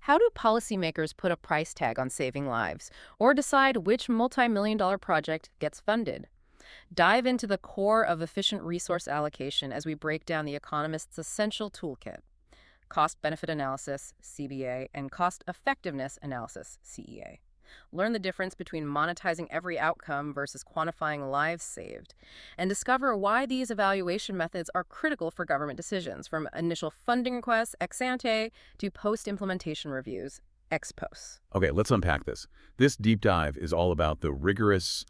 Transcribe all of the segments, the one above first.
How do policymakers put a price tag on saving lives or decide which multi-million-dollar project gets funded? Dive into the core of efficient resource allocation as we break down the economist's essential toolkit: cost-benefit analysis, CBA, and cost-effectiveness analysis, CEA. Learn the difference between monetizing every outcome versus quantifying lives saved, and discover why these evaluation methods are critical for government decisions, from initial funding requests ex ante to post-implementation reviews ex post. Okay, let's unpack this. This deep dive is all about the rigorous,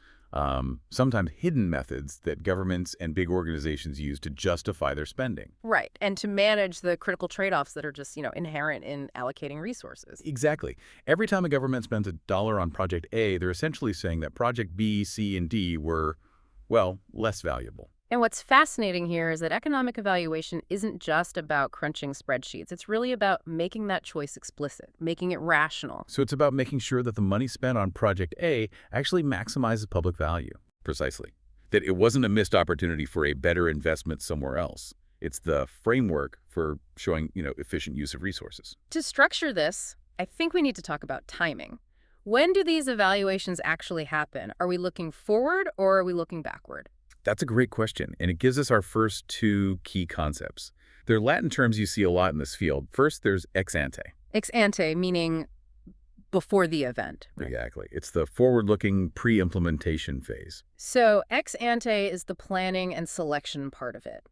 sometimes hidden methods that governments and big organizations use to justify their spending. Right, and to manage the critical trade-offs that are just, inherent in allocating resources. Exactly. Every time a government spends $1 on Project A, they're essentially saying that Project B, C, and D were, well, less valuable. And what's fascinating here is that economic evaluation isn't just about crunching spreadsheets. It's really about making that choice explicit, making it rational. So it's about making sure that the money spent on Project A actually maximizes public value. Precisely. That it wasn't a missed opportunity for a better investment somewhere else. It's the framework for showing, efficient use of resources. To structure this, I think we need to talk about timing. When do these evaluations actually happen? Are we looking forward or are we looking backward? That's a great question, and it gives us our first two key concepts. They're Latin terms you see a lot in this field. First, there's ex ante. Ex ante, meaning before the event. Right? Exactly. It's the forward-looking pre-implementation phase. So ex ante is the planning and selection part of it.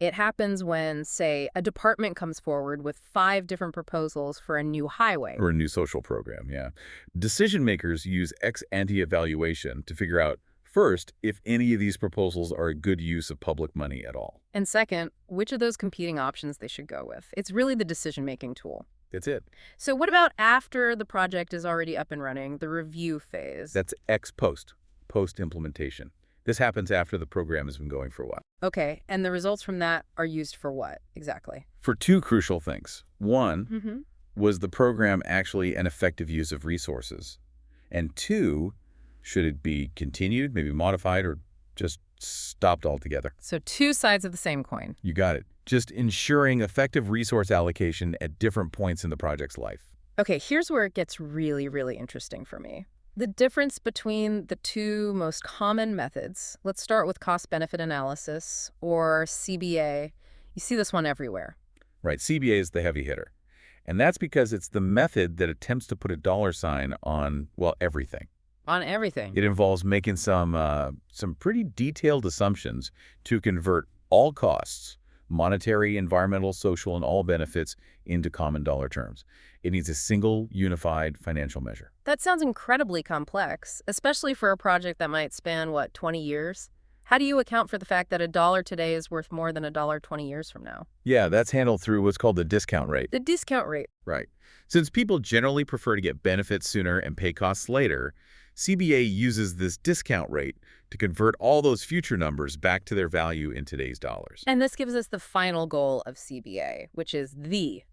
It happens when, say, a department comes forward with 5 different proposals for a new highway. Or a new social program, yeah. Decision makers use ex ante evaluation to figure out, first, if any of these proposals are a good use of public money at all. And second, which of those competing options they should go with. It's really the decision-making tool. That's it. So what about after the project is already up and running, the review phase? That's ex post, post-implementation. This happens after the program has been going for a while. Okay, and the results from that are used for what, exactly? For two crucial things. One, was the program actually an effective use of resources? And two, should it be continued, maybe modified, or just stopped altogether? So 2 sides of the same coin. You got it. Just ensuring effective resource allocation at different points in the project's life. Okay, here's where it gets really, really interesting for me. The difference between the 2 most common methods. Let's start with cost-benefit analysis, or CBA. You see this one everywhere. Right, CBA is the heavy hitter. And that's because it's the method that attempts to put a dollar sign on, well, everything. On everything. It involves making some pretty detailed assumptions to convert all costs, monetary, environmental, social, and all benefits, into common dollar terms. It needs a single, unified financial measure. That sounds incredibly complex, especially for a project that might span, 20 years? How do you account for the fact that $1 today is worth more than $1 20 years from now? Yeah, that's handled through what's called the discount rate. The discount rate. Right. Since people generally prefer to get benefits sooner and pay costs later, CBA uses this discount rate to convert all those future numbers back to their value in today's dollars. And this gives us the final goal of CBA, which is the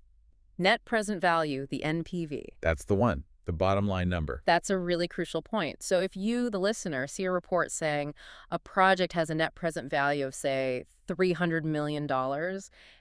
net present value, the NPV. That's the one, the bottom line number. That's a really crucial point. So if you, the listener, see a report saying a project has a net present value of, say, $300 million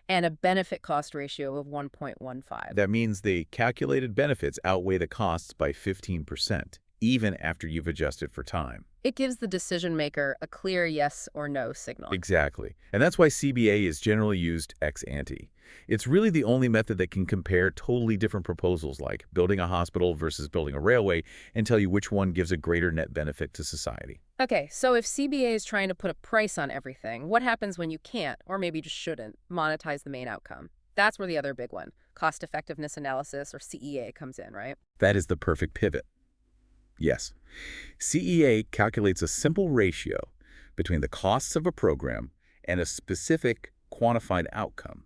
and a benefit cost ratio of 1.15. That means the calculated benefits outweigh the costs by 15%. Even after you've adjusted for time. It gives the decision maker a clear yes or no signal. Exactly. And that's why CBA is generally used ex ante. It's really the only method that can compare totally different proposals, like building a hospital versus building a railway, and tell you which one gives a greater net benefit to society. Okay, so if CBA is trying to put a price on everything, what happens when you can't, or maybe just shouldn't, monetize the main outcome? That's where the other big one, cost effectiveness analysis, or CEA, comes in, right? That is the perfect pivot. Yes. CEA calculates a simple ratio between the costs of a program and a specific quantified outcome.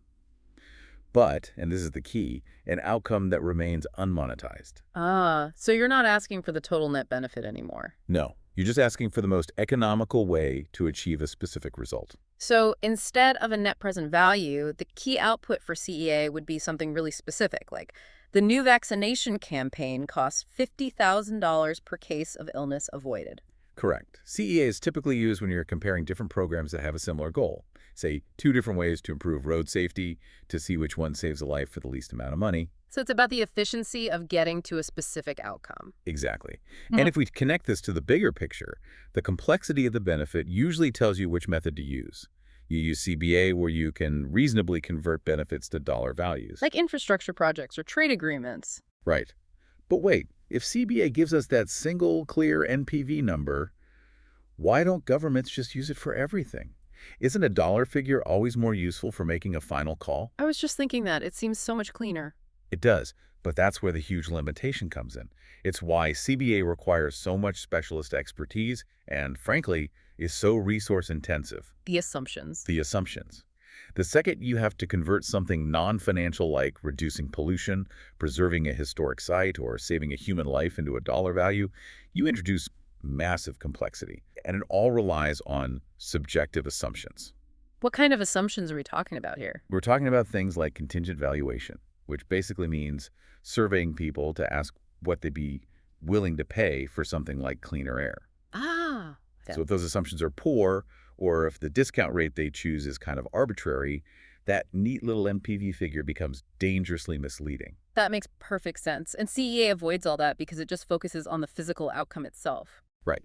But, and this is the key, an outcome that remains unmonetized. So you're not asking for the total net benefit anymore. No, you're just asking for the most economical way to achieve a specific result. So instead of a net present value, the key output for CEA would be something really specific, like the new vaccination campaign costs $50,000 per case of illness avoided. Correct. CEA is typically used when you're comparing different programs that have a similar goal. Say, 2 different ways to improve road safety to see which one saves a life for the least amount of money. So it's about the efficiency of getting to a specific outcome. Exactly. And Mhm. if we connect this to the bigger picture, the complexity of the benefit usually tells you which method to use. You use CBA where you can reasonably convert benefits to dollar values. Like infrastructure projects or trade agreements. Right. But wait, if CBA gives us that single clear NPV number, why don't governments just use it for everything? Isn't a dollar figure always more useful for making a final call? I was just thinking that. It seems so much cleaner. It does, but that's where the huge limitation comes in. It's why CBA requires so much specialist expertise and, frankly, is so resource intensive. The assumptions. The assumptions. The second you have to convert something non-financial like reducing pollution, preserving a historic site, or saving a human life into a dollar value, you introduce massive complexity, and it all relies on subjective assumptions. What kind of assumptions are we talking about here? We're talking about things like contingent valuation, which basically means surveying people to ask what they'd be willing to pay for something like cleaner air. Ah, So if those assumptions are poor, or if the discount rate they choose is kind of arbitrary, that neat little NPV figure becomes dangerously misleading. that makes perfect sense. And CEA avoids all that because it just focuses on the physical outcome itself. Right.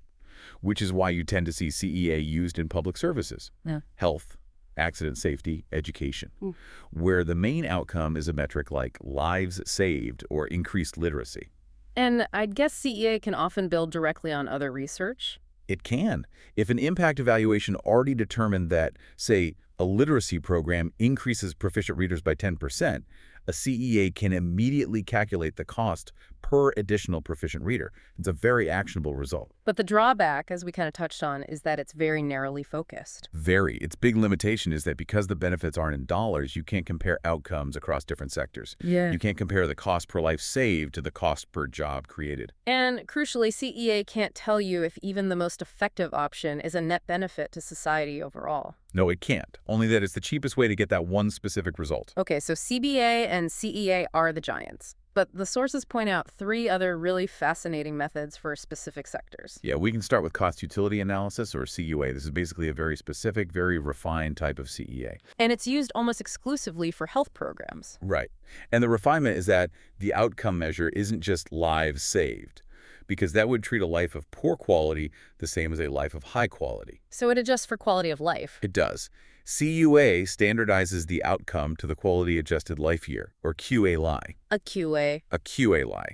Which is why you tend to see CEA used in public services, Yeah. health, accident safety, education, Mm. where the main outcome is a metric like lives saved or increased literacy. And I guess CEA can often build directly on other research. It can. If an impact evaluation already determined that, say, a literacy program increases proficient readers by 10%, a CEA can immediately calculate the cost per additional proficient reader. It's a very actionable result. But the drawback, as we kind of touched on, is that it's very narrowly focused. Very. Its big limitation is that because the benefits aren't in dollars, you can't compare outcomes across different sectors. Yeah. You can't compare the cost per life saved to the cost per job created. And crucially, CEA can't tell you if even the most effective option is a net benefit to society overall. No, it can't. Only that it's the cheapest way to get that one specific result. Okay, so CBA and CEA are the giants. But the sources point out three other really fascinating methods for specific sectors. Yeah, we can start with cost utility analysis, or CUA. This is basically a very specific, very refined type of CEA. And it's used almost exclusively for health programs. Right. And the refinement is that the outcome measure isn't just lives saved, because that would treat a life of poor quality the same as a life of high quality. So it adjusts for quality of life. It does. CUA standardizes the outcome to the quality adjusted life year, or QALI. A QA. A QALI.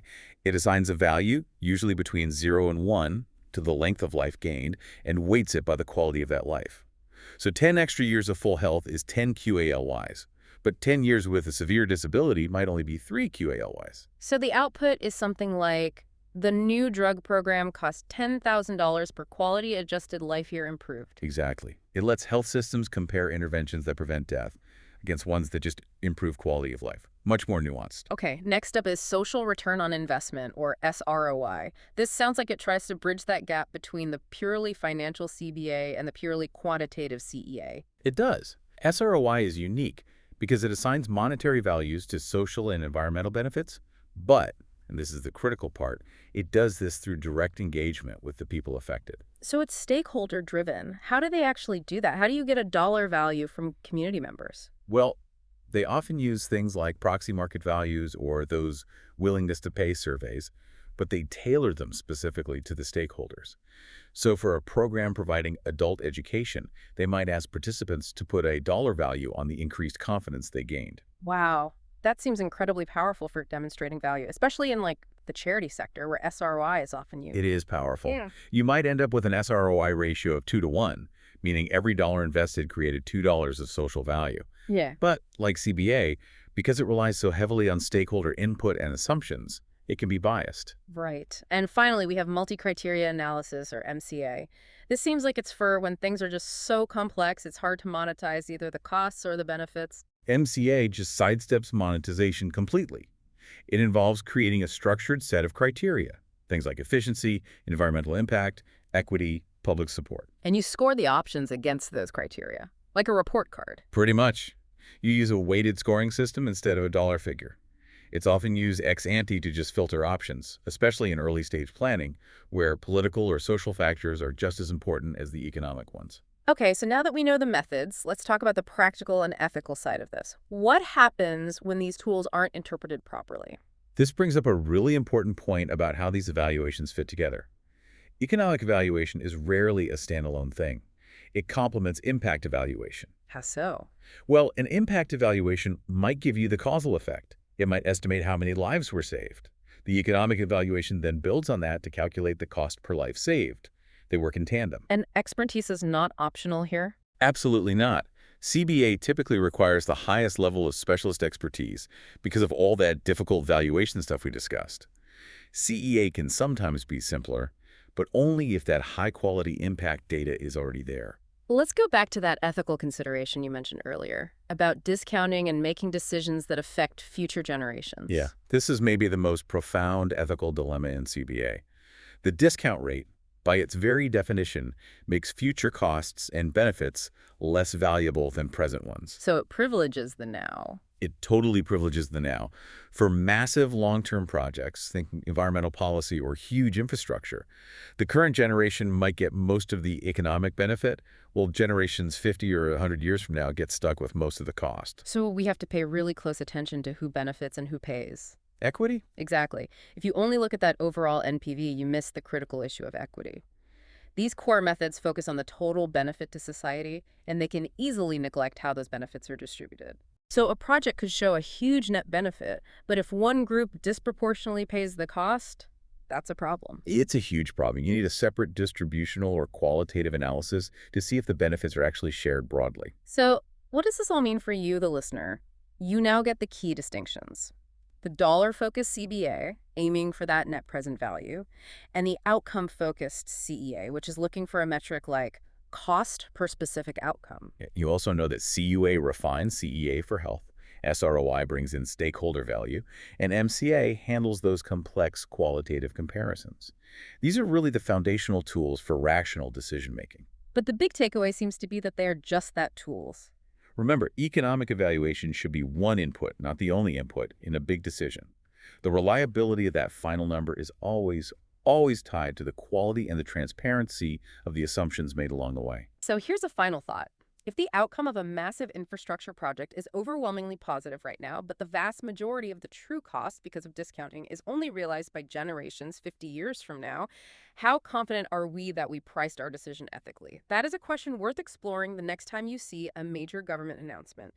It assigns a value, usually between 0 and 1, to the length of life gained and weights it by the quality of that life. So 10 extra years of full health is 10 QALYs, but 10 years with a severe disability might only be 3 QALYs. So the output is something like the new drug program costs $10,000 per quality adjusted life year improved. Exactly. It lets health systems compare interventions that prevent death against ones that just improve quality of life. Much more nuanced. Okay, next up is social return on investment, or SROI. This sounds like it tries to bridge that gap between the purely financial CBA and the purely quantitative CEA. It does. SROI is unique because it assigns monetary values to social and environmental benefits, but, and this is the critical part, it does this through direct engagement with the people affected. So it's stakeholder driven. How do they actually do that? How do you get a dollar value from community members? Well, they often use things like proxy market values or those willingness to pay surveys, but they tailor them specifically to the stakeholders. So for a program providing adult education, they might ask participants to put a dollar value on the increased confidence they gained. Wow, that seems incredibly powerful for demonstrating value, especially in like the charity sector where SROI is often used. It is powerful. Yeah. You might end up with an SROI ratio of 2 to 1, meaning every dollar invested created $2 of social value. Yeah. But, like CBA, because it relies so heavily on stakeholder input and assumptions, it can be biased. Right. And finally, we have multi-criteria analysis, or MCA. This seems like it's for when things are just so complex, it's hard to monetize either the costs or the benefits. MCA just sidesteps monetization completely. It involves creating a structured set of criteria, things like efficiency, environmental impact, equity, public support. And you score the options against those criteria, like a report card. Pretty much. You use a weighted scoring system instead of a dollar figure. It's often used ex ante to just filter options, especially in early stage planning, where political or social factors are just as important as the economic ones. Okay, so now that we know the methods, let's talk about the practical and ethical side of this. What happens when these tools aren't interpreted properly? This brings up a really important point about how these evaluations fit together. Economic evaluation is rarely a standalone thing. It complements impact evaluation. How so? Well, an impact evaluation might give you the causal effect. It might estimate how many lives were saved. The economic evaluation then builds on that to calculate the cost per life saved. They work in tandem. And expertise is not optional here? Absolutely not. CBA typically requires the highest level of specialist expertise because of all that difficult valuation stuff we discussed. CEA can sometimes be simpler, but only if that high-quality impact data is already there. Let's go back to that ethical consideration you mentioned earlier about discounting and making decisions that affect future Yeah, generations. this is maybe the most profound ethical dilemma in CBA. The discount rate, by its very definition, makes future costs and benefits less valuable than present ones. So it privileges the now. It totally privileges the now. For massive long-term projects, think environmental policy or huge infrastructure, the current generation might get most of the economic benefit, while generations 50 or 100 years from now get stuck with most of the cost. So we have to pay really close attention to who benefits and who pays. Equity? Exactly. If you only look at that overall NPV, you miss the critical issue of equity. These core methods focus on the total benefit to society, and they can easily neglect how those benefits are distributed. So a project could show a huge net benefit, but if one group disproportionately pays the cost, that's a problem. It's a huge problem. You need a separate distributional or qualitative analysis to see if the benefits are actually shared broadly. So what does this all mean for you, the listener? You now get the key distinctions. The dollar-focused CBA, aiming for that net present value, and the outcome-focused CEA, which is looking for a metric like cost per specific outcome. You also know that CUA refines CEA for health, SROI brings in stakeholder value, and MCA handles those complex qualitative comparisons. These are really the foundational tools for rational decision-making. But the big takeaway seems to be that they are just that, tools. Remember, economic evaluation should be one input, not the only input, in a big decision. The reliability of that final number is always tied to the quality and the transparency of the assumptions made along the way. So here's a final thought. If the outcome of a massive infrastructure project is overwhelmingly positive right now, but the vast majority of the true cost because of discounting is only realized by generations 50 years from now, how confident are we that we priced our decision ethically? That is a question worth exploring the next time you see a major government announcement.